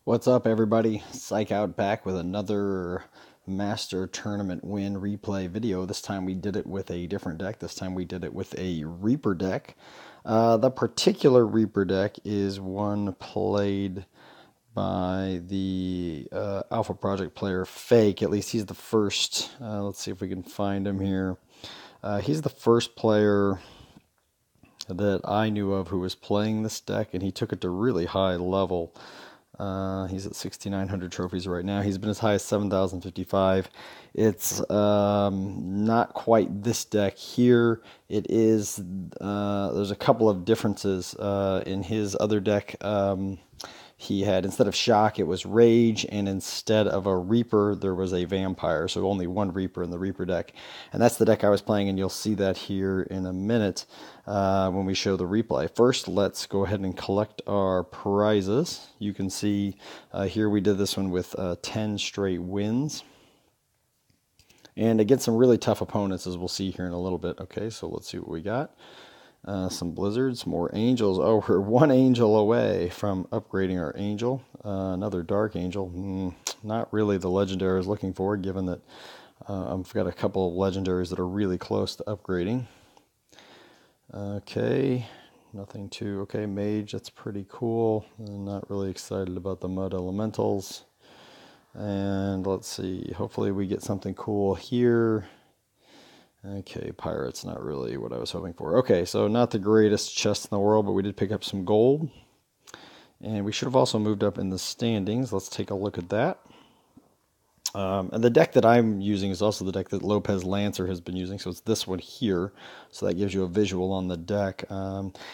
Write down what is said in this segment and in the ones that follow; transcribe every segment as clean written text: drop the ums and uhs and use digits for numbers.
What's up, everybody? Psych Out back with another Master Tournament win replay video. This time we did it with a different deck. This time we did it with a Reaper deck. The particular Reaper deck is one played by the Alpha Project player Fake. At least he's the first. Let's see if we can find him here. He's the first player that I knew of who was playing this deck, and he took it to really high level. He's at 6,900 trophies right now. He's been as high as 7,055. It's not quite this deck here. It is, there's a couple of differences in his other deck. He had, instead of Shock, it was Rage, and instead of a Reaper, there was a Vampire. So only one Reaper in the Reaper deck. And that's the deck I was playing, and you'll see that here in a minute when we show the replay. First, let's go ahead and collect our prizes. You can see here we did this one with 10 straight wins. And against some really tough opponents, as we'll see here in a little bit. Okay, so let's see what we got. Some blizzards, more angels. Oh, we're one angel away from upgrading our angel. Another dark angel. Not really the legendary I was looking for, given that I've got a couple of legendaries that are really close to upgrading. Okay, nothing too... Okay, mage, that's pretty cool. I'm not really excited about the mud elementals. And let's see, hopefully we get something cool here. Okay, pirates, not really what I was hoping for. Okay, so not the greatest chest in the world, but we did pick up some gold. And we should have also moved up in the standings. Let's take a look at that. And the deck that I'm using is also the deck that Lopez Lancer has been using, so it's this one here. So that gives you a visual on the deck.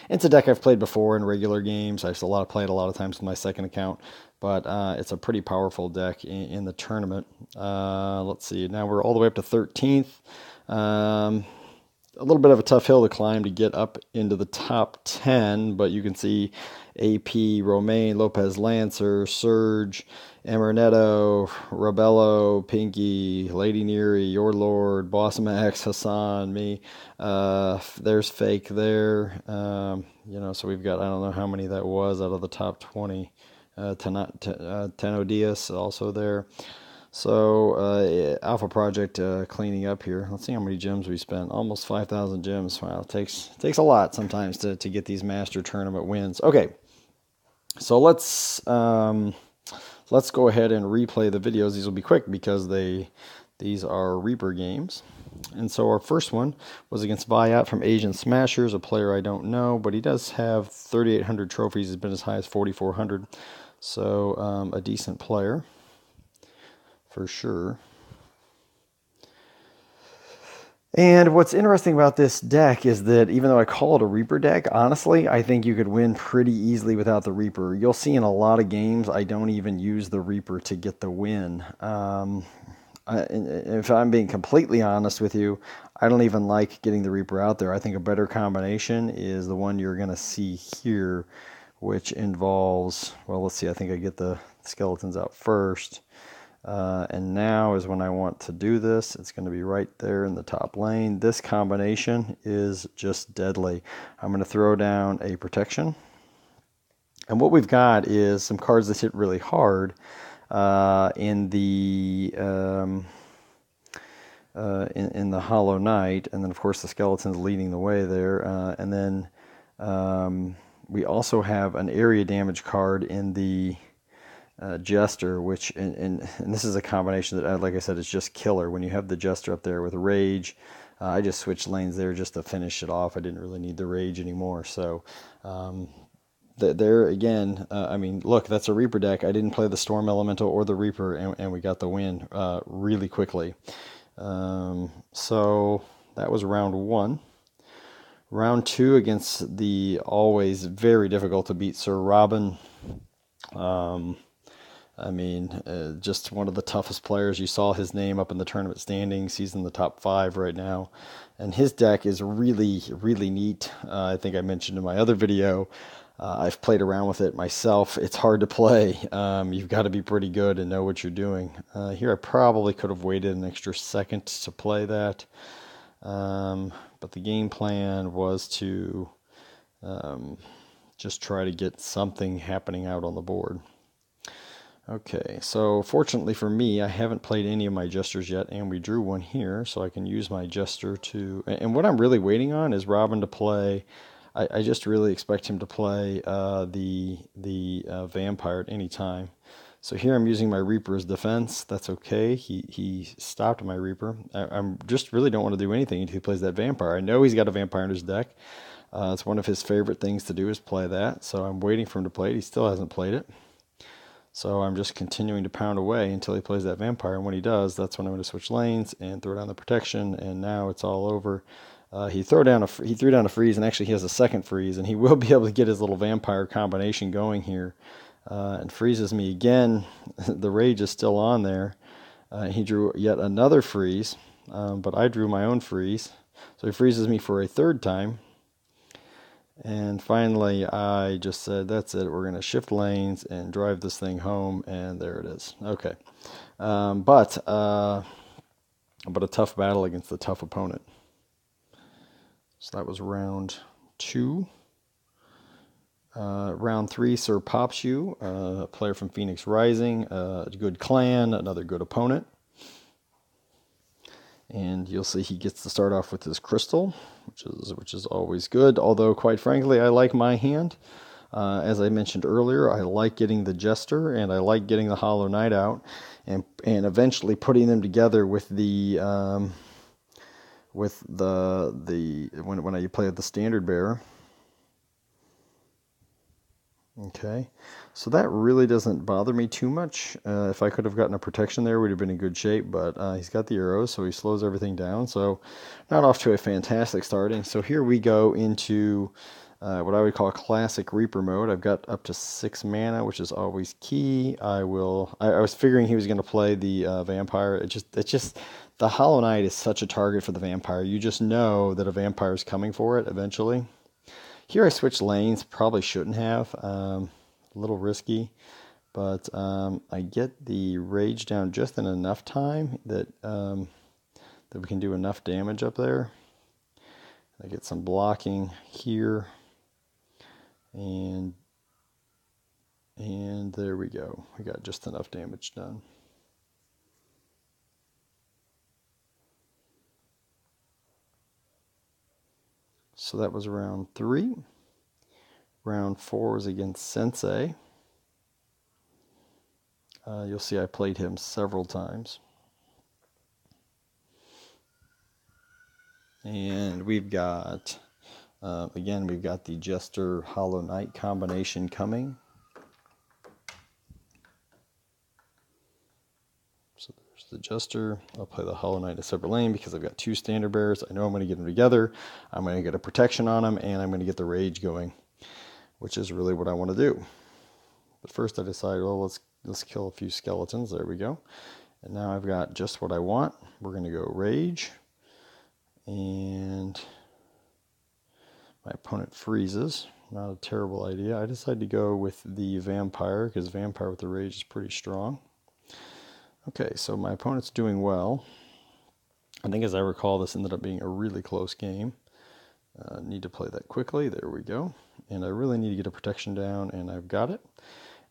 It's a deck I've played before in regular games. I used to play it a lot of times with my second account, but it's a pretty powerful deck in the tournament. Let's see, now we're all the way up to 13th. A little bit of a tough hill to climb to get up into the top 10, but you can see AP, Romaine, Lopez Lancer, Surge, Emerneto, Rebello, Pinky, Lady Neary, Your Lord, Boss Max, Hassan, me. There's Fake there. So we've got, I don't know how many that was out of the top 20. Teno Diaz also there. So, Alpha Project cleaning up here. Let's see how many gems we spent. Almost 5,000 gems. Wow, it takes a lot sometimes to get these Master Tournament wins. Okay, so let's go ahead and replay the videos. These will be quick because these are Reaper games. And so our first one was against Viat from Asian Smashers, a player I don't know, but he does have 3,800 trophies. He's been as high as 4,400. So, a decent player, for sure. And what's interesting about this deck is that even though I call it a Reaper deck, honestly, I think you could win pretty easily without the Reaper. You'll see in a lot of games, I don't even use the Reaper to get the win. If I'm being completely honest with you, I don't even like getting the Reaper out there. I think a better combination is the one you're going to see here, which involves, well, let's see, I think I get the skeletons out first. And now is when I want to do this. It's going to be right there in the top lane. This combination is just deadly. I'm going to throw down a protection. And what we've got is some cards that hit really hard in the Hollow Knight. And then, of course, the skeleton's leading the way there. And then we also have an area damage card in the Jester, which, and this is a combination that, like I said, is just killer. When you have the Jester up there with Rage, I just switched lanes there just to finish it off. I didn't really need the Rage anymore. So there again, I mean, look, that's a Reaper deck. I didn't play the Storm Elemental or the Reaper, and we got the win really quickly. So that was round one. Round two against the always very difficult to beat Sir Robin. I mean, just one of the toughest players. You saw his name up in the tournament standings. He's in the top 5 right now. And his deck is really, really neat. I think I mentioned in my other video, I've played around with it myself. It's hard to play. You've got to be pretty good and know what you're doing. Here I probably could have waited an extra second to play that. But the game plan was to just try to get something happening out on the board. Okay, so fortunately for me, I haven't played any of my jesters yet, and we drew one here, so I can use my jester to... And what I'm really waiting on is Robin to play... I just really expect him to play the vampire at any time. So here I'm using my Reaper as defense. That's okay. He stopped my Reaper. I'm just really don't want to do anything until he plays that vampire. I know he's got a vampire in his deck. It's one of his favorite things to do is play that. So I'm waiting for him to play it. He still hasn't played it. So I'm just continuing to pound away until he plays that vampire. And when he does, that's when I'm going to switch lanes and throw down the protection. And now it's all over. He threw down a freeze, and actually he has a second freeze, and he will be able to get his little vampire combination going here. And freezes me again. The rage is still on there. He drew yet another freeze, but I drew my own freeze. So he freezes me for a third time. And finally, I just said, that's it. We're going to shift lanes and drive this thing home, and there it is. Okay. But a tough battle against a tough opponent. So that was round 2. Round 3, Sir Pops You, a player from Phoenix Rising, a good clan, another good opponent. And you'll see he gets to start off with his crystal, which is always good. Although, quite frankly, I like my hand. As I mentioned earlier, I like getting the Jester, and I like getting the Hollow Knight out, and eventually putting them together with the when I play with the Standard Bearer. Okay, so that really doesn't bother me too much. If I could have gotten a protection there, we'd have been in good shape, but he's got the arrows, so he slows everything down. So not off to a fantastic starting. So here we go into what I would call classic Reaper mode. I've got up to 6 mana, which is always key. I was figuring he was going to play the vampire. It's just the Hollow Knight is such a target for the vampire. You just know that a vampire is coming for it eventually. Here I switched lanes, probably shouldn't have, a little risky, but I get the rage down just in enough time that we can do enough damage up there. I get some blocking here, and there we go. We got just enough damage done. So that was round 3. Round 4 was against Sensei. You'll see I played him several times. And we've got, again, we've got the Jester Hollow Knight combination coming. So there's the Jester. I'll play the Hollow Knight in a separate lane because I've got 2 Standard Bearers. I know I'm going to get them together. I'm going to get a protection on them, and I'm going to get the rage going, which is really what I want to do. But first I decided, well, let's kill a few skeletons. There we go. And now I've got just what I want. We're going to go rage. And my opponent freezes. Not a terrible idea. I decided to go with the vampire because vampire with the rage is pretty strong. Okay, so my opponent's doing well. I think as I recall, this ended up being a really close game. Need to play that quickly. There we go. And I really need to get a protection down, and I've got it.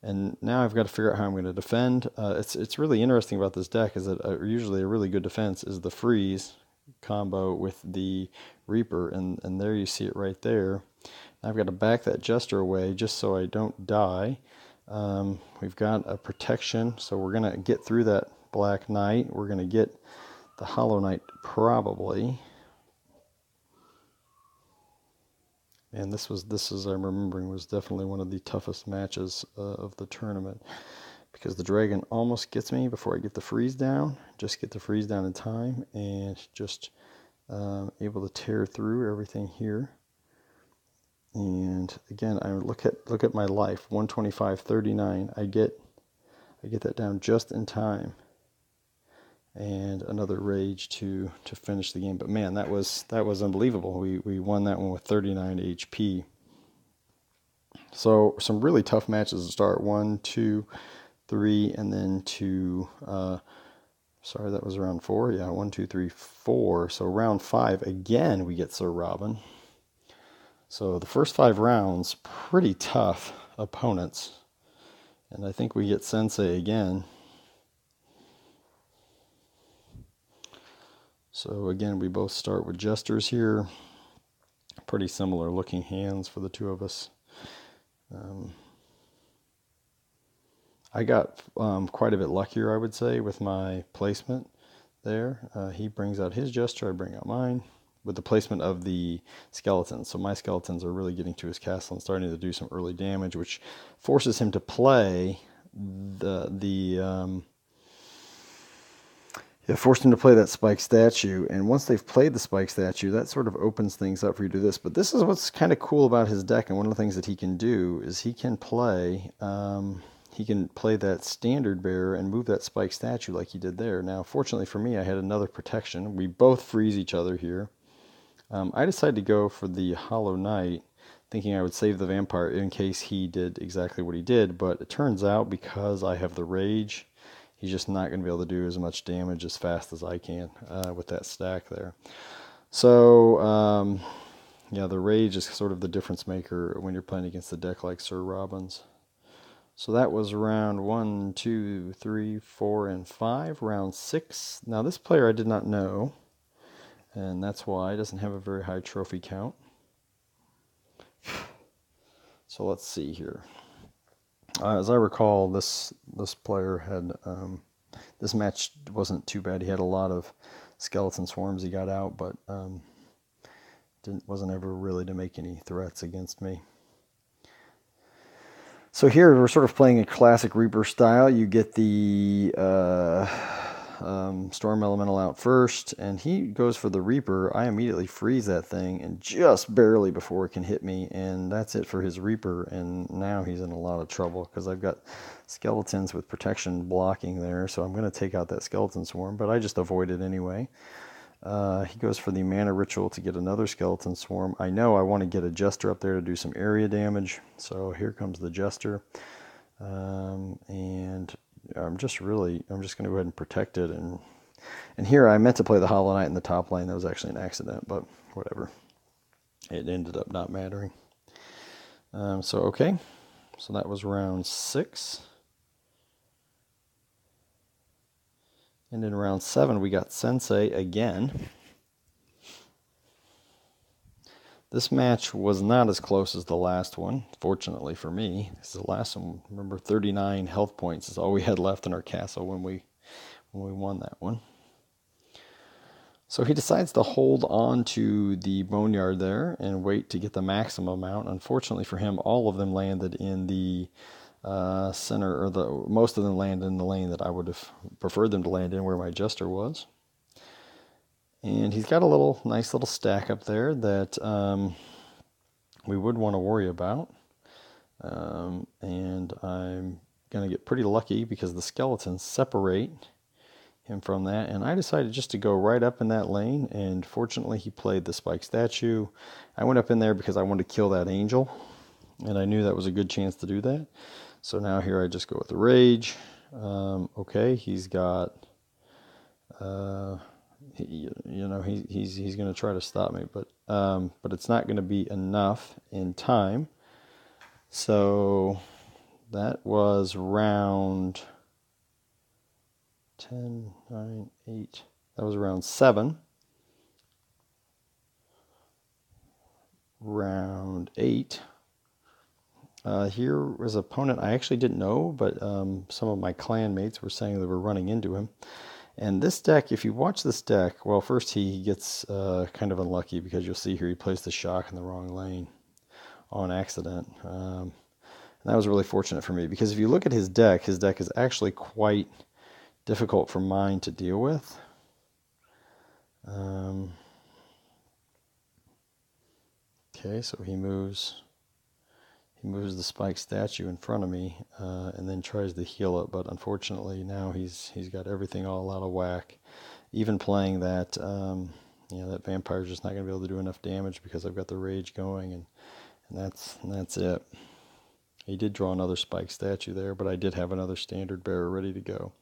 And now I've got to figure out how I'm going to defend. It's really interesting about this deck is that usually a really good defense is the freeze combo with the Reaper, and there you see it right there. I've got to back that Jester away just so I don't die. We've got a protection, so we're going to get through that Black Knight. We're going to get the Hollow Knight probably. And this, as I'm remembering, was definitely one of the toughest matches of the tournament because the dragon almost gets me before I get the freeze down. Just get the freeze down in time and just able to tear through everything here. And again, I look at my life, 125.39. I get that down just in time, and another rage to finish the game. But man, that was unbelievable. We won that one with 39 HP. So some really tough matches to start. 1, 2, 3, and then 2. Sorry, that was round 4. Yeah, 1, 2, 3, 4. So round 5 again, we get Sir Robin. So the first 5 rounds, pretty tough opponents. And I think we get Sensei again. So again, we both start with jesters here. Pretty similar looking hands for the two of us. I got quite a bit luckier, I would say, with my placement there. He brings out his jester, I bring out mine, with the placement of the skeletons. So my skeletons are really getting to his castle and starting to do some early damage, which forces him to play it forced him to play that spike statue, and once they've played the spike statue, that sort of opens things up for you to do this. But this is what's kind of cool about his deck, and one of the things that he can do is he can play that standard bearer and move that spike statue like he did there. Now, fortunately for me, I had another protection. We both freeze each other here. I decided to go for the Hollow Knight, thinking I would save the vampire in case he did exactly what he did, but it turns out because I have the rage, he's just not going to be able to do as much damage as fast as I can with that stack there. So, yeah, the rage is sort of the difference maker when you're playing against a deck like Sir Robin's. So that was round 1, 2, 3, 4, and 5. Round 6. Now this player I did not know, and that's why he doesn't have a very high trophy count. So let's see here. As I recall, this player had this match wasn't too bad. He had a lot of skeleton swarms he got out, but wasn't ever really to make any threats against me. So here we're sort of playing a classic Reaper style. You get the Storm Elemental out first, and he goes for the Reaper. I immediately freeze that thing, and just barely before it can hit me, and that's it for his Reaper. And now he's in a lot of trouble because I've got skeletons with protection blocking there, so I'm going to take out that skeleton swarm, but I just avoid it anyway. He goes for the mana ritual to get another skeleton swarm. I know I want to get a jester up there to do some area damage, so here comes the jester. And I'm just going to go ahead and protect it. And here I meant to play the Hollow Knight in the top lane. That was actually an accident, but whatever. It ended up not mattering. Okay. So that was round 6. And in round 7, we got Sensei again. This match was not as close as the last one, fortunately for me. This is the last one. Remember, 39 health points is all we had left in our castle when we won that one. So he decides to hold on to the boneyard there and wait to get the maximum amount. Unfortunately for him, all of them landed in the center, or most of them landed in the lane that I would have preferred them to land in, where my jester was. And he's got a nice little stack up there that we would want to worry about. And I'm going to get pretty lucky because the skeletons separate him from that. And I decided just to go right up in that lane, and fortunately he played the spike statue. I went up in there because I wanted to kill that angel, and I knew that was a good chance to do that. So now here I just go with the rage. Okay, he's got, he's going to try to stop me, but it's not going to be enough in time. So that was round 10, 9, 8. That was round 7. Round 8. Here was an opponent I actually didn't know, but some of my clan mates were saying they were running into him. And this deck, if you watch this deck, well, first he gets kind of unlucky because you'll see here he plays the shock in the wrong lane on accident. And that was really fortunate for me, because if you look at his deck is actually quite difficult for mine to deal with. Okay, so he moves the spike statue in front of me, and then tries to heal it, but unfortunately now he's got everything all out of whack. Even playing that, that vampire's just not going to be able to do enough damage because I've got the rage going, and that's it. He did draw another spike statue there, but I did have another standard bearer ready to go.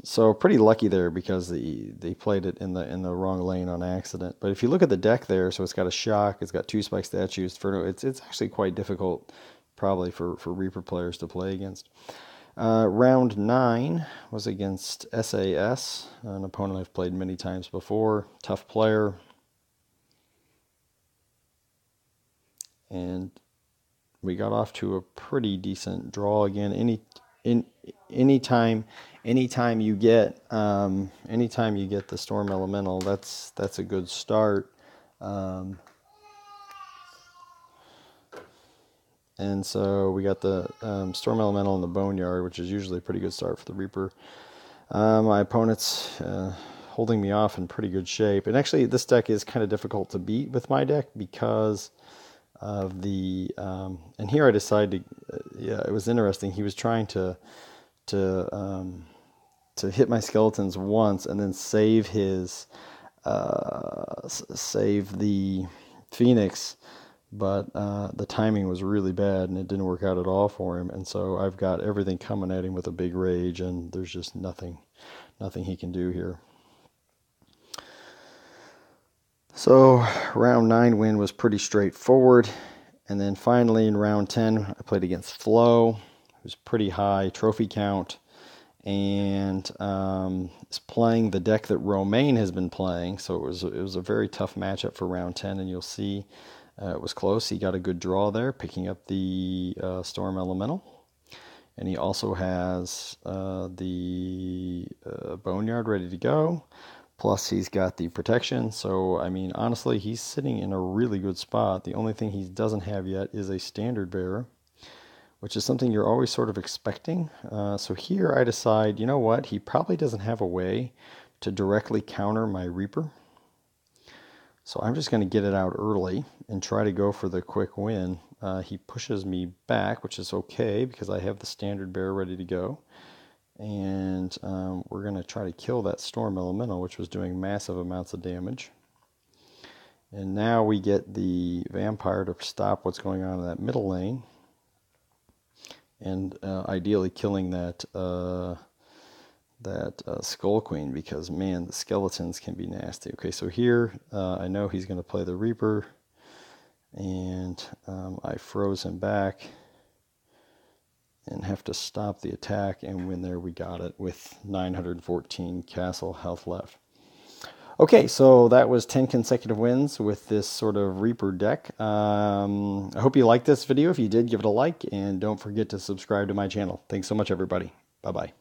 So pretty lucky there because they played it in the wrong lane on accident. But if you look at the deck there, so it's got a shock, it's got 2 spike statues. It's actually quite difficult probably for Reaper players to play against. Round 9 was against SAS, an opponent I've played many times before. Tough player. And we got off to a pretty decent draw again. Anytime you get the Storm Elemental, that's a good start. And so we got the Storm Elemental and the Boneyard, which is usually a pretty good start for the Reaper. My opponent's holding me off in pretty good shape. And actually, this deck is kind of difficult to beat with my deck because of the... and here I decided to... yeah, it was interesting. He was trying to hit my skeletons once and then save his... save the Phoenix, but the timing was really bad and it didn't work out at all for him. And so I've got everything coming at him with a big rage, and there's just nothing he can do here. So round 9 win was pretty straightforward. And then finally in round 10, I played against Flo. It was pretty high trophy count, and is playing the deck that Romaine has been playing. So it was a very tough matchup for round 10, and you'll see it was close. He got a good draw there, picking up the Storm Elemental. And he also has the Boneyard ready to go. Plus, he's got the protection. So, I mean, honestly, he's sitting in a really good spot. The only thing he doesn't have yet is a standard bearer, which is something you're always sort of expecting. So here I decide, you know what? He probably doesn't have a way to directly counter my Reaper. So I'm just going to get it out early and try to go for the quick win. He pushes me back, which is okay because I have the standard bearer ready to go. And we're going to try to kill that Storm Elemental, which was doing massive amounts of damage. And now we get the Vampire to stop what's going on in that middle lane. And ideally killing that Skull Queen, because, man, the skeletons can be nasty. Okay, so here I know he's going to play the Reaper. And I froze him back and have to stop the attack, and when there we got it with 914 castle health left. Okay, so that was 10 consecutive wins with this sort of Reaper deck. I hope you liked this video. If you did, give it a like, and don't forget to subscribe to my channel. Thanks so much, everybody. Bye-bye.